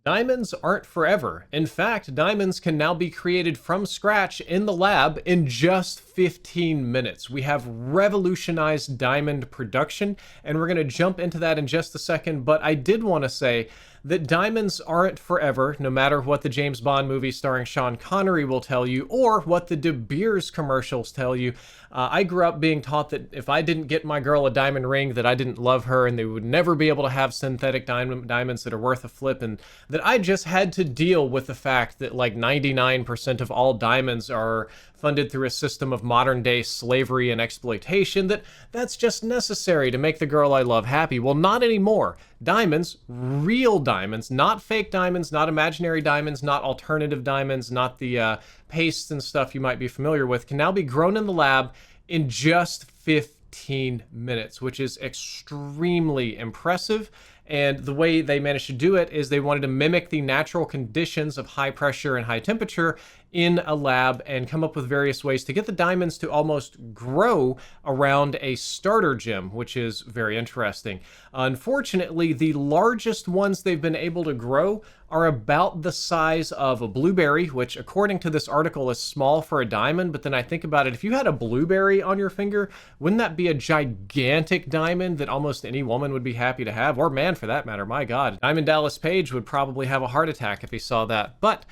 Diamonds aren't forever. In fact, diamonds can now be created from scratch in the lab in just 15 minutes. We have revolutionized diamond production, and we're going to jump into that in just a second. But I did want to say that diamonds aren't forever, no matter what the James Bond movie starring Sean Connery will tell you, or what the De Beers commercials tell you. I grew up being taught that if I didn't get my girl a diamond ring, that I didn't love her, and they would never be able to have synthetic diamonds that are worth a flip, and that I just had to deal with the fact that like 99% of all diamonds are funded through a system of modern day slavery and exploitation, that's just necessary to make the girl I love happy. Well, not anymore. Diamonds, real diamonds, not fake diamonds, not imaginary diamonds, not alternative diamonds, not the pastes and stuff you might be familiar with, can now be grown in the lab in just 15 minutes, which is extremely impressive. And the way they managed to do it is they wanted to mimic the natural conditions of high pressure and high temperature in a lab and come up with various ways to get the diamonds to almost grow around a starter gem, which is very interesting. Unfortunately, the largest ones they've been able to grow are about the size of a blueberry, which according to this article is small for a diamond. But then I think about it, if you had a blueberry on your finger, wouldn't that be a gigantic diamond that almost any woman would be happy to have, or man for that matter? My God, Diamond Dallas Page would probably have a heart attack if he saw that. But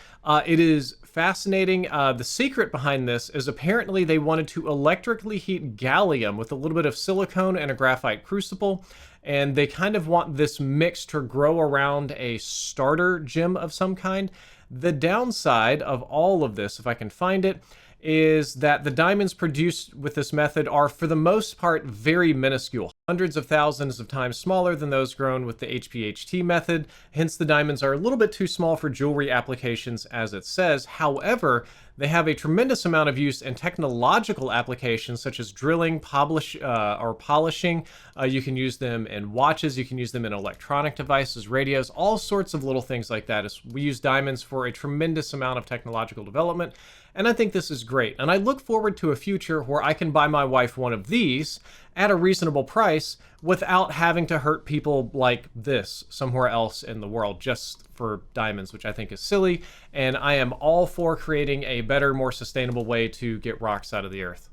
it is fascinating. The secret behind this is apparently they wanted to electrically heat gallium with a little bit of silicone and a graphite crucible, and they kind of want this mix to grow around a starter gem of some kind. The downside of all of this, if I can find it, is that the diamonds produced with this method are, for the most part, very minuscule, hundreds of thousands of times smaller than those grown with the HPHT method. Hence, the diamonds are a little bit too small for jewelry applications, as it says. However, they have a tremendous amount of use in technological applications such as drilling, or polishing. You can use them in watches, you can use them in electronic devices, radios, all sorts of little things like that. We use diamonds for a tremendous amount of technological development, and I think this is great. And I look forward to a future where I can buy my wife one of these at a reasonable price without having to hurt people like this somewhere else in the world just for diamonds, which I think is silly. And I am all for creating a better, more sustainable way to get rocks out of the earth.